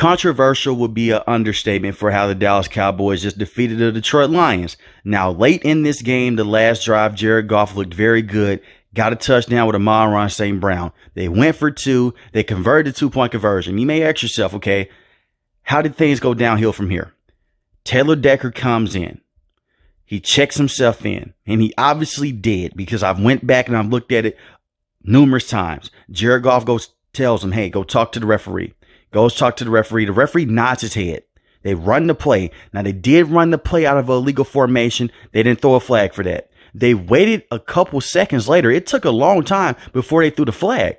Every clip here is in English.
Controversial would be an understatement for how the Dallas Cowboys just defeated the Detroit Lions. Now, late in this game, the last drive, Jared Goff looked very good. Got a touchdown with Amon-Ra St. Brown. They went for two. They converted the 2-point conversion. You may ask yourself, okay, how did things go downhill from here? Taylor Decker comes in. He checks himself in, and he obviously did, because I've went back and I've looked at it numerous times. Jared Goff tells him, hey, go talk to the referee. Goes talk to the referee. The referee nods his head. They run the play. Now, they did run the play out of a illegal formation. They didn't throw a flag for that. They waited a couple seconds later. It took a long time before they threw the flag.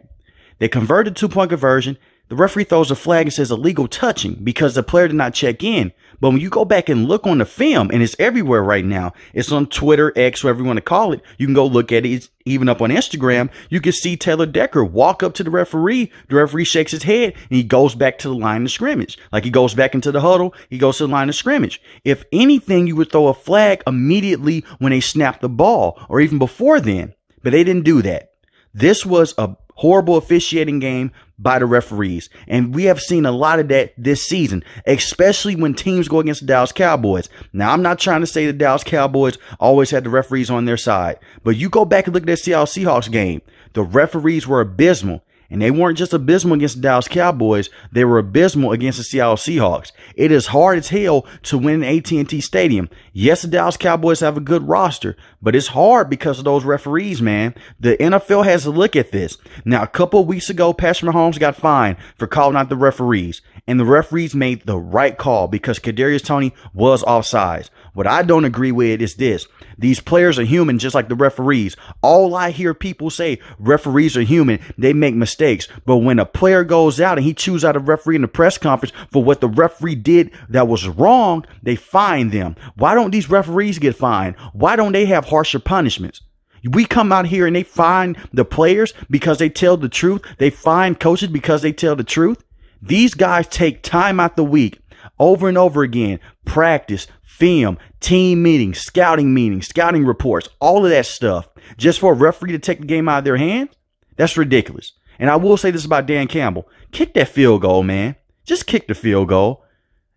They converted the 2-point conversion. The referee throws a flag and says illegal touching because the player did not check in. But when you go back and look on the film, and it's everywhere right now, it's on Twitter, X, whatever you want to call it. You can go look at it. It's even up on Instagram. You can see Taylor Decker walk up to the referee. The referee shakes his head and he goes back to the line of scrimmage. Like he goes back into the huddle. He goes to the line of scrimmage. If anything, you would throw a flag immediately when they snap the ball or even before then. But they didn't do that. This was a horrible officiating game by the referees. And we have seen a lot of that this season, especially when teams go against the Dallas Cowboys. Now, I'm not trying to say the Dallas Cowboys always had the referees on their side, but you go back and look at that Seattle Seahawks game. The referees were abysmal. And they weren't just abysmal against the Dallas Cowboys. They were abysmal against the Seattle Seahawks. It is hard as hell to win AT&T Stadium. Yes, the Dallas Cowboys have a good roster, but it's hard because of those referees, man. The NFL has to look at this. Now, a couple of weeks ago, Patrick Mahomes got fined for calling out the referees. And the referees made the right call because Kadarius Toney was offsides. What I don't agree with is this. These players are human just like the referees. All I hear people say, referees are human. They make mistakes. But when a player goes out and he chews out a referee in the press conference for what the referee did that was wrong, they fine them. Why don't these referees get fined? Why don't they have harsher punishments? We come out here and they fine the players because they tell the truth. They fine coaches because they tell the truth. These guys take time out the week over and over again, practice, film, team meetings, scouting reports, all of that stuff, just for a referee to take the game out of their hands. That's ridiculous. And I will say this about Dan Campbell. Kick that field goal, man. Just kick the field goal.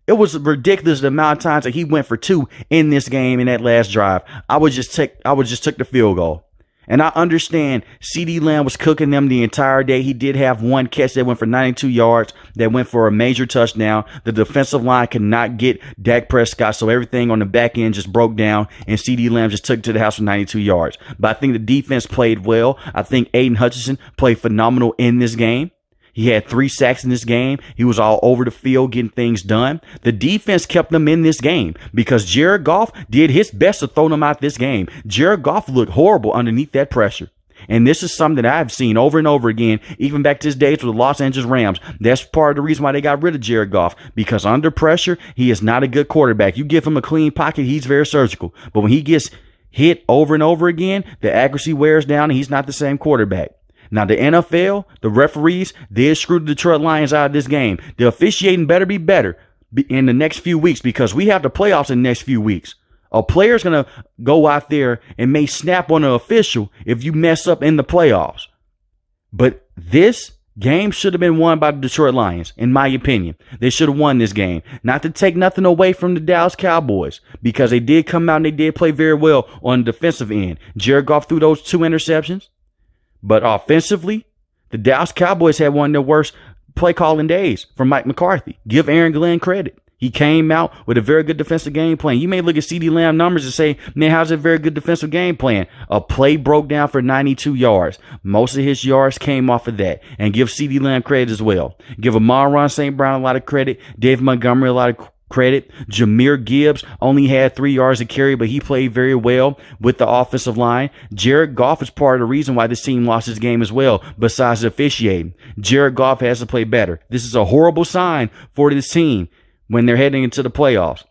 It was ridiculous the amount of times that he went for two in this game in that last drive. I would just take the field goal. And I understand CeeDee Lamb was cooking them the entire day. He did have one catch that went for 92 yards, that went for a major touchdown. The defensive line could not get Dak Prescott, so everything on the back end just broke down, and CeeDee Lamb just took it to the house for 92 yards. But I think the defense played well. I think Aiden Hutchinson played phenomenal in this game. He had 3 sacks in this game. He was all over the field getting things done. The defense kept them in this game because Jared Goff did his best to throw them out this game. Jared Goff looked horrible underneath that pressure. And this is something that I've seen over and over again, even back to his days with the Los Angeles Rams. That's part of the reason why they got rid of Jared Goff, because under pressure, he is not a good quarterback. You give him a clean pocket, he's very surgical. But when he gets hit over and over again, the accuracy wears down and he's not the same quarterback. Now, the NFL, the referees, they screwed the Detroit Lions out of this game. The officiating better be better in the next few weeks because we have the playoffs in the next few weeks. A player's going to go out there and may snap on an official if you mess up in the playoffs. But this game should have been won by the Detroit Lions, in my opinion. They should have won this game. Not to take nothing away from the Dallas Cowboys, because they did come out and they did play very well on the defensive end. Jared Goff threw those 2 interceptions. But offensively, the Dallas Cowboys had one of their worst play calling days from Mike McCarthy. Give Aaron Glenn credit. He came out with a very good defensive game plan. You may look at CeeDee Lamb numbers and say, man, how's a very good defensive game plan? A play broke down for 92 yards. Most of his yards came off of that. And give CeeDee Lamb credit as well. Give Amon-Ra St. Brown a lot of credit. Dave Montgomery a lot of credit. Jahmyr Gibbs only had 3 yards to carry, but he played very well with the offensive line. Jared Goff is part of the reason why this team lost this game as well, besides the officiating. Jared Goff has to play better. This is a horrible sign for this team when they're heading into the playoffs.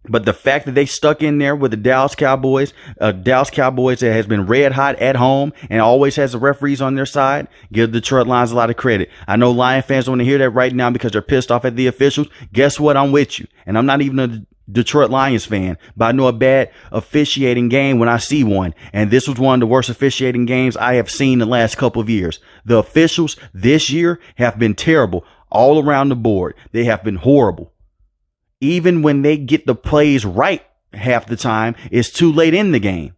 But the fact that they stuck in there with the Dallas Cowboys that has been red hot at home and always has the referees on their side, give the Detroit Lions a lot of credit. I know Lion fans don't want to hear that right now because they're pissed off at the officials. Guess what? I'm with you. And I'm not even a Detroit Lions fan, but I know a bad officiating game when I see one. And this was one of the worst officiating games I have seen in the last couple of years. The officials this year have been terrible. all around the board. They have been horrible. Even when they get the plays right half the time, it's too late in the game.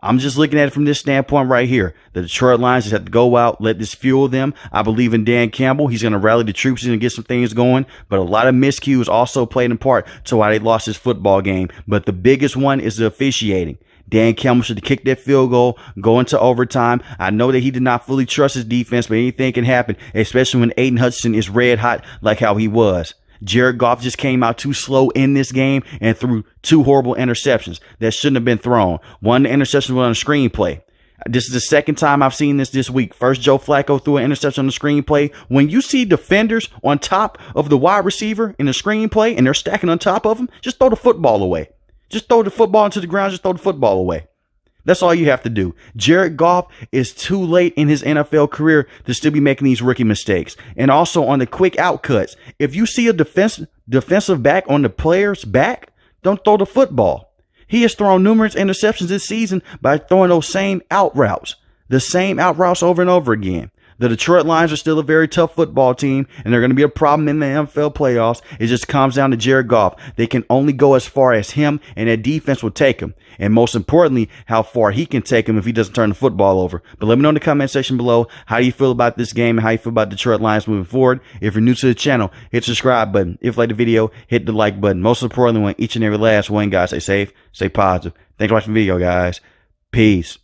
I'm just looking at it from this standpoint right here. The Detroit Lions just have to go out, let this fuel them. I believe in Dan Campbell. He's going to rally the troops and get some things going. But a lot of miscues also played in part to why they lost this football game. But the biggest one is the officiating. Dan Campbell should have kicked that field goal, go into overtime. I know that he did not fully trust his defense, but anything can happen, especially when Aiden Hutchinson is red hot like how he was. Jared Goff just came out too slow in this game and threw 2 horrible interceptions that shouldn't have been thrown. One interception was on a screenplay. This is the second time I've seen this week. First, Joe Flacco threw an interception on the screenplay. When you see defenders on top of the wide receiver in the screenplay and they're stacking on top of him, just throw the football away. Just throw the football into the ground. Just throw the football away. That's all you have to do. Jared Goff is too late in his NFL career to still be making these rookie mistakes. And also on the quick out cuts, if you see a defensive back on the player's back, don't throw the football. He has thrown numerous interceptions this season by throwing those same out routes. The same out routes over and over again. The Detroit Lions are still a very tough football team, and they're going to be a problem in the NFL playoffs. It just comes down to Jared Goff. They can only go as far as him and that defense will take him. And most importantly, how far he can take him if he doesn't turn the football over. But let me know in the comment section below how you feel about this game and how you feel about Detroit Lions moving forward. If you're new to the channel, hit the subscribe button. If you like the video, hit the like button. Most importantly, want each and every last one, guys, stay safe, stay positive. Thanks for watching the video, guys. Peace.